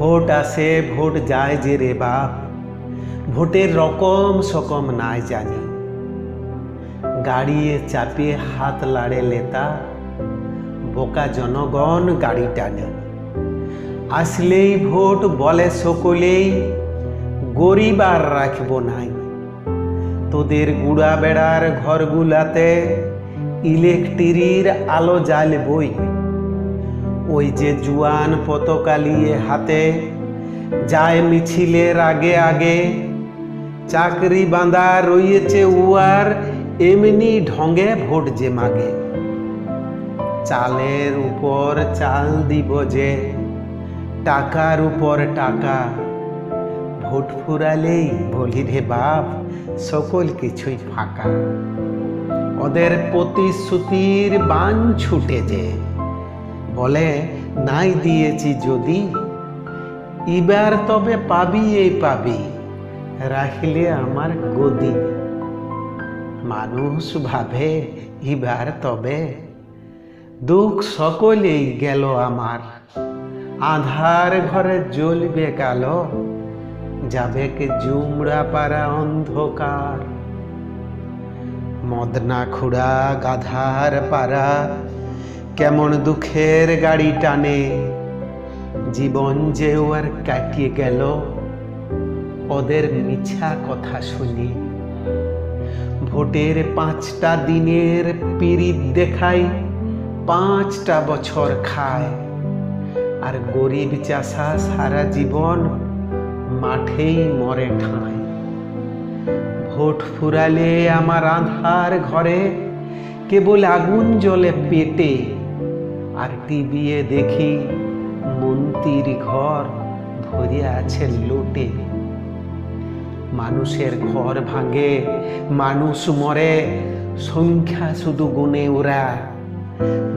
Vote আসে vote যায় যে রে বাপ, ভোটের রকম সকম নাই জানি। গাড়িয়ে চাপে হাত লাড়ে লেতা, বোকা জনগণ গাড়ি টানে। আসলেই ভোট বলে সকলেই, গরিব আর রাখব নাই। তোদের গুড়া বেড়ার ঘরগুলাতে ইলেকট্রির আলো জ্বালবই। ওই যে জুয়ান পতাকা নিয়ে হাতে যায় মিছিলের আগে আগে, চাকরি বাঁধা রয়েছে উয়ার এমনি ঢঙ্গে ভোট যে মাগে। চালের উপর চাল দিব যে, টাকার উপর টাকা, ভোট ফুরালেই বলি রে বাপ সকল কিছুই ফাঁকা। ওদের প্রতিশ্রুতির বান ছুটে যে, বলে নাই দিয়েছি যদি, এবার তবে পাবি এই পাবি, রাখলে আমার গদি। মানুষ ভাবে এবার তবে দুঃখ সকলেই গেল আমার, আধার ঘরে জ্বলবে কালো, যাবে কে জুমড়া পাড়া অন্ধকার। মদনা খুড়া গাধার পাড়া কেমন দুঃখের গাড়ি টানে, জীবন যে আর কাটিয়ে গেল ওদের মিছা কথা শুনি। ভোটের 5টা দিনের পিরিত দেখাই, 5টা বছর খায়। আর গরিব চাষা সারা জীবন মাঠেই মরে ঠাঁই। ভোট ফুরালে আমার আঁধার ঘরে কেবল আগুন জ্বলে পেটে, আর টিভিয়ে দেখি মন্ত্রীর ঘর ভরে আছে লোটে। মানুষের ঘর ভাঙে, মানুষ মরে, সংখ্যা শুধু গুনে ওরা।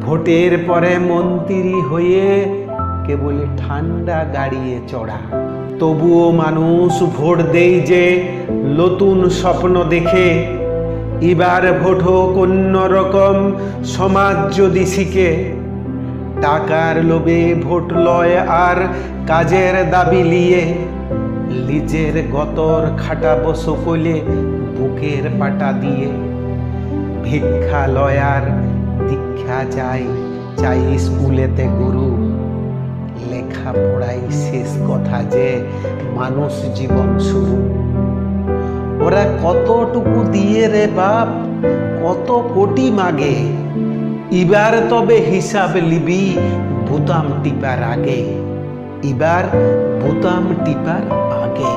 ভোটের পরে মন্ত্রী হয়ে কেবল ঠান্ডা গাড়িয়ে চড়া। তবুও মানুষ ভোট দেই যে নতুন স্বপ্ন দেখে, এবার ভোট হোক অন্যরকম সমাজ যদি শিখে। টাকার লোভে ভোট লয় আর কাজের দাবি লিয়ে, লিজের গতর খাটাবো সকলে বুকের পাটা দিয়ে। ভিক্ষা লয় আর দীক্ষা চাই, চাই স্কুলেতে গুরু, লেখা পড়াই শেষ কথা যে মানুষ জীবন শুরু। ওরা কতটুকু দিয়ে রে বাপ, কত কোটি মাগে, এবার তবে হিসাব লিবি বোতাম টিপার আগে, এবার বোতাম টিপার আগে।